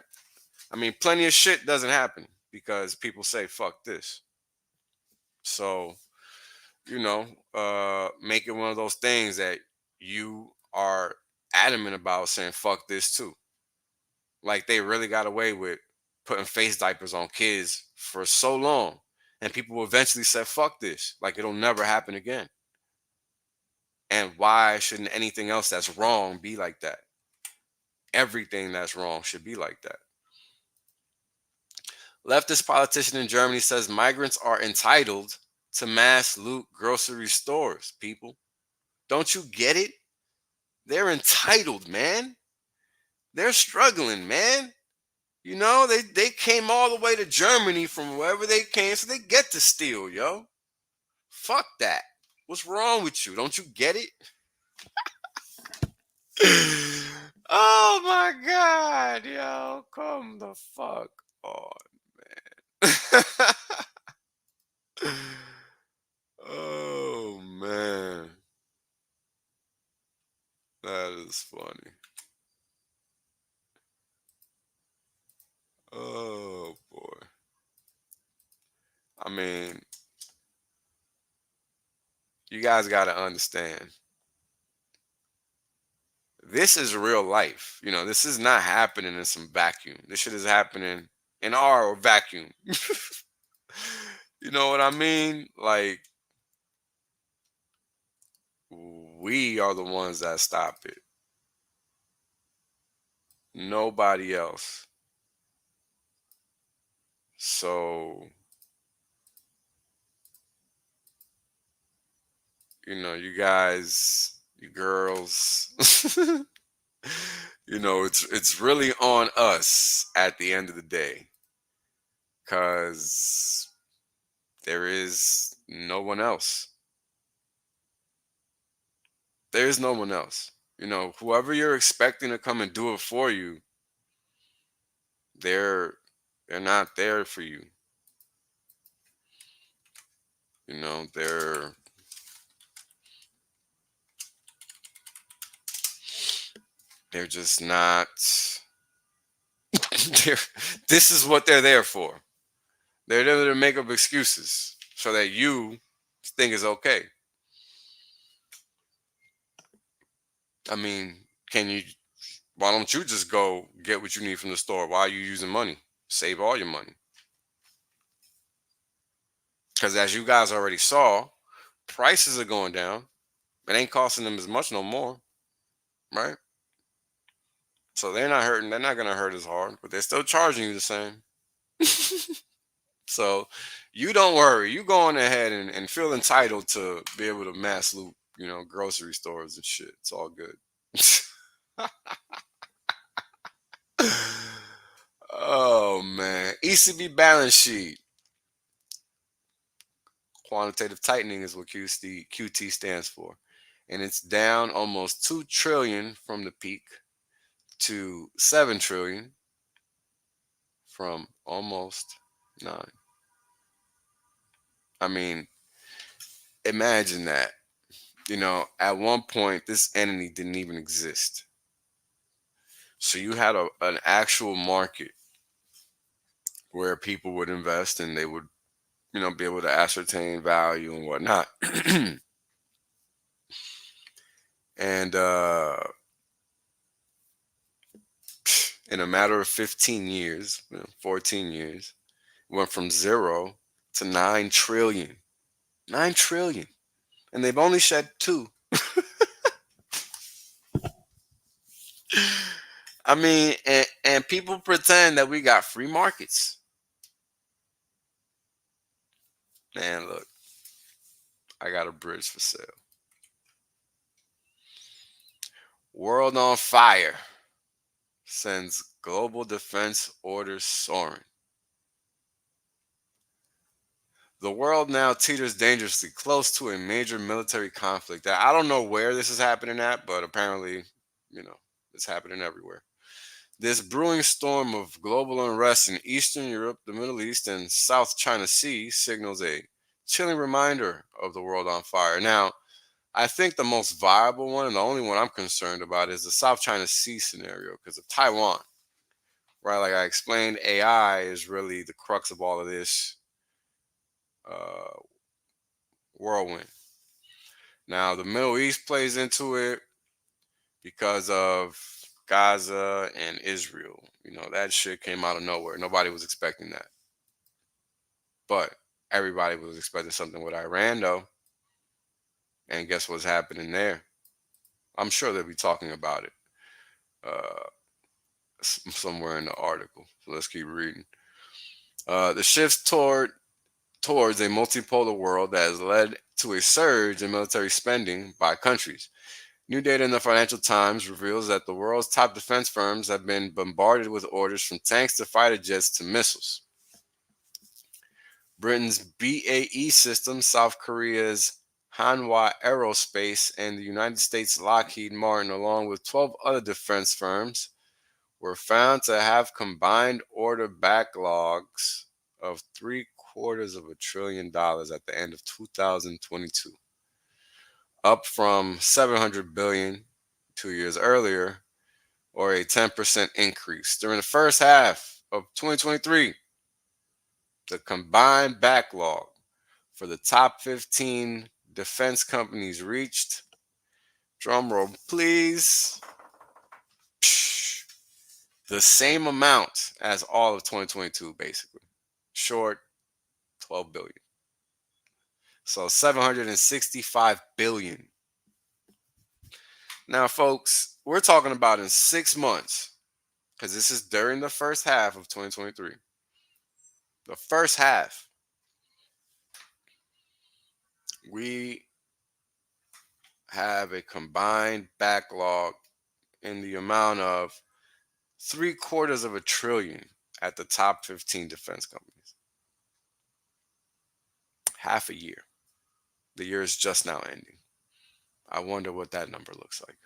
I mean, plenty of shit doesn't happen because people say fuck this. So, make it one of those things that you are adamant about saying fuck this too. Like they really got away with putting face diapers on kids for so long. And people eventually said fuck this. Like it'll never happen again. And why shouldn't anything else that's wrong be like that? Everything that's wrong should be like that. Leftist politician in Germany says migrants are entitled to mass loot grocery stores, people. Don't you get it? They're entitled, man. They're struggling, man. They came all the way to Germany from wherever they came, so they get to steal, yo. Fuck that. What's wrong with you? Don't you get it? Oh my god, yo. Come the fuck on, man. Oh man. That is funny. Oh boy. I mean, you guys got to understand. This is real life. This is not happening in some vacuum. This shit is happening in our vacuum. You know what I mean? Like, we are the ones that stop it. Nobody else. So, you guys, you girls, it's really on us at the end of the day. Cause there is no one else. There is no one else. Whoever you're expecting to come and do it for you, they're they're not there for you. They're just not they're, this is what they're there for. They're there to make up excuses so that you think it's okay. I mean, why don't you just go get what you need from the store? Why are you using money? Save all your money. Because as you guys already saw, prices are going down. It ain't costing them as much no more, right? So they're not hurting. They're not gonna hurt as hard, but they're still charging you the same. So you don't worry. You go on ahead and feel entitled to be able to mass loot, grocery stores and shit. It's all good. Oh man. ECB balance sheet. Quantitative tightening is what QT stands for. And it's down almost 2 trillion from the peak to 7 trillion from almost 9. I mean, imagine that. At one point this entity didn't even exist. So you had an actual market where people would invest and they would, be able to ascertain value and whatnot. And in a matter of 15 years, 14 years, it went from zero to 9 trillion. 9 trillion. And they've only shed 2. I mean, and people pretend that we got free markets. Man, look, I got a bridge for sale. World on fire sends global defense orders soaring. The world now teeters dangerously close to a major military conflict. I don't know where this is happening at, but apparently, it's happening everywhere. This brewing storm of global unrest in Eastern Europe, the Middle East, and South China Sea signals a chilling reminder of the world on fire. Now, I think the most viable one and the only one I'm concerned about is the South China Sea scenario because of Taiwan, right? Like I explained, AI is really the crux of all of this uh, whirlwind. Now, the Middle East plays into it because of Gaza and Israel. That shit came out of nowhere. Nobody was expecting that. But everybody was expecting something with Iran, though. And guess what's happening there? I'm sure they'll be talking about it uh, somewhere in the article. So let's keep reading. The shifts towards a multipolar world that has led to a surge in military spending by countries. New data in the Financial Times reveals that the world's top defense firms have been bombarded with orders from tanks to fighter jets to missiles. Britain's BAE Systems, South Korea's Hanwha Aerospace, and the United States' Lockheed Martin, along with 12 other defense firms, were found to have combined order backlogs of $750 billion at the end of 2022, up from $700 billion 2 years earlier, or a 10% increase. During the first half of 2023, the combined backlog for the top 15 defense companies reached, drumroll please, the same amount as all of 2022, basically. Short 12 billion. So 765 billion. Now, folks, we're talking about in 6 months, because this is during the first half of 2023. The first half, we have a combined backlog in the amount of $750 billion at the top 15 defense companies. Half a year. The year is just now ending. I wonder what that number looks like.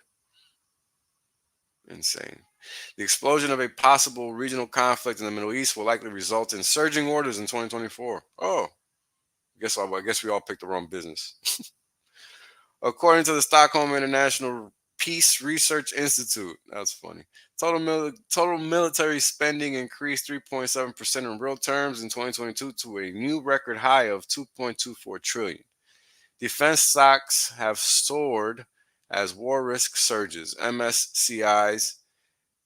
Insane. The explosion of a possible regional conflict in the Middle East will likely result in surging orders in 2024. Oh, I guess we all picked the wrong business. According to the Stockholm International Peace Research Institute, that's funny. Total military spending increased 3.7% in real terms in 2022 to a new record high of 2.24 trillion. Defense stocks have soared as war risk surges. MSCI's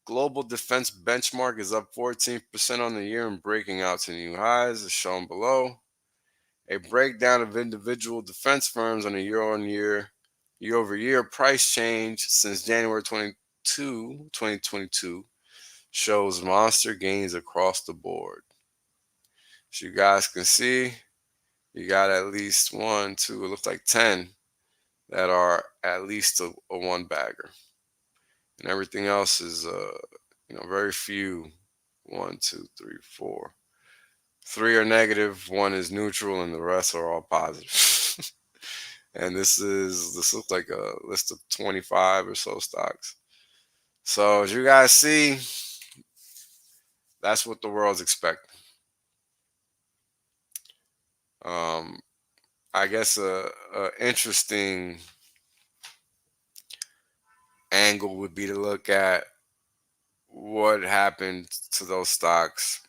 global defense benchmark is up 14% on the year and breaking out to new highs, as shown below. A breakdown of individual defense firms on a year-on-year Year-over-year price change since January 2022 shows monster gains across the board. As you guys can see, you got at least one, two, it looks like 10 that are at least a one bagger. And everything else is, very few. 1, 2, 3, 4. 3 are negative, 1 is neutral, and the rest are all positive. And this looks like a list of 25 or so stocks. So as you guys see, that's what the world's expecting. I guess a interesting angle would be to look at what happened to those stocks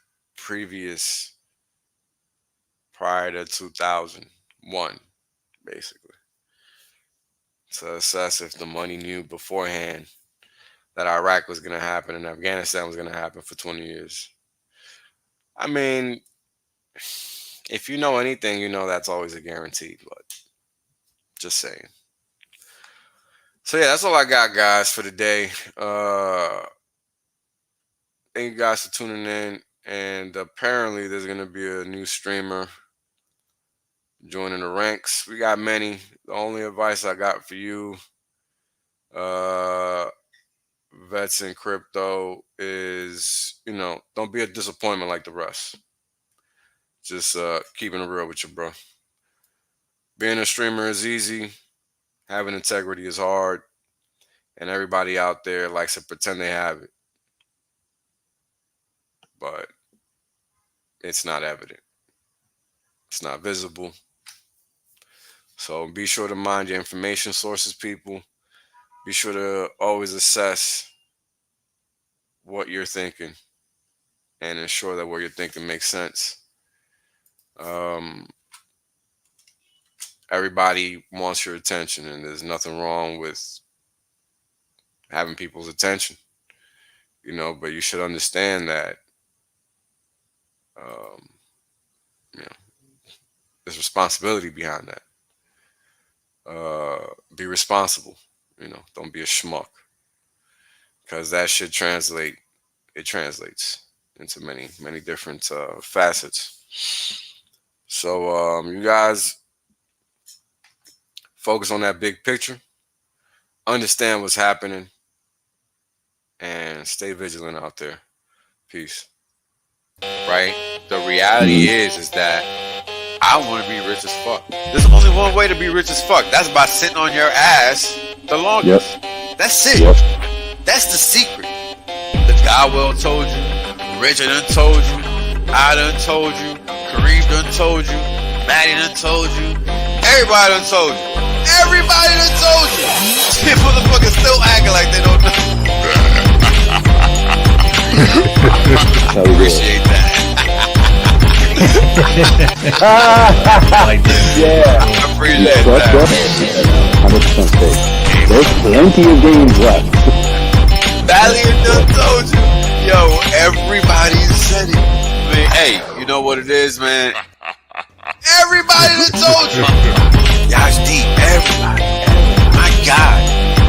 prior to 2001, basically, to assess if the money knew beforehand that Iraq was going to happen and Afghanistan was going to happen for 20 years. I mean, if you know anything, you know that's always a guarantee, but just saying. So yeah, that's all I got, guys, for today. Thank you guys for tuning in. And apparently there's going to be a new streamer joining the ranks. We got many. The only advice I got for you, vets in crypto, is, don't be a disappointment like the rest. Just keeping it real with you, bro. Being a streamer is easy. Having integrity is hard. And everybody out there likes to pretend they have it. But it's not evident. It's not visible. So be sure to mind your information sources, people. Be sure to always assess what you're thinking and ensure that what you're thinking makes sense. Everybody wants your attention, and there's nothing wrong with having people's attention, but you should understand that there's responsibility behind that. Be responsible, don't be a schmuck, because that should translate. It translates into many, many different facets. So you guys focus on that big picture, understand what's happening, and stay vigilant out there. Peace. Right? The reality is that I want to be rich as fuck. There's only one way to be rich as fuck. That's by sitting on your ass the longest. Yep. That's it. Yep. That's the secret. The guy well told you. Richard done told you. I done told you. Kareem done told you. Maddie done told you. Everybody done told you. Everybody done told you. These motherfuckers still acting like they don't know. Appreciate that. Yeah. I appreciate that. 100% safe. There's plenty of games left. Valiant done told you. Yo, everybody said it. I mean, hey, you know what it is, man? Everybody done told you. Y'all deep. Everybody. My God.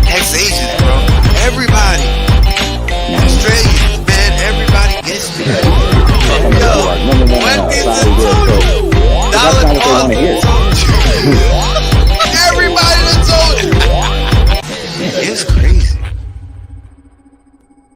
Ex-Asians, bro. Everybody.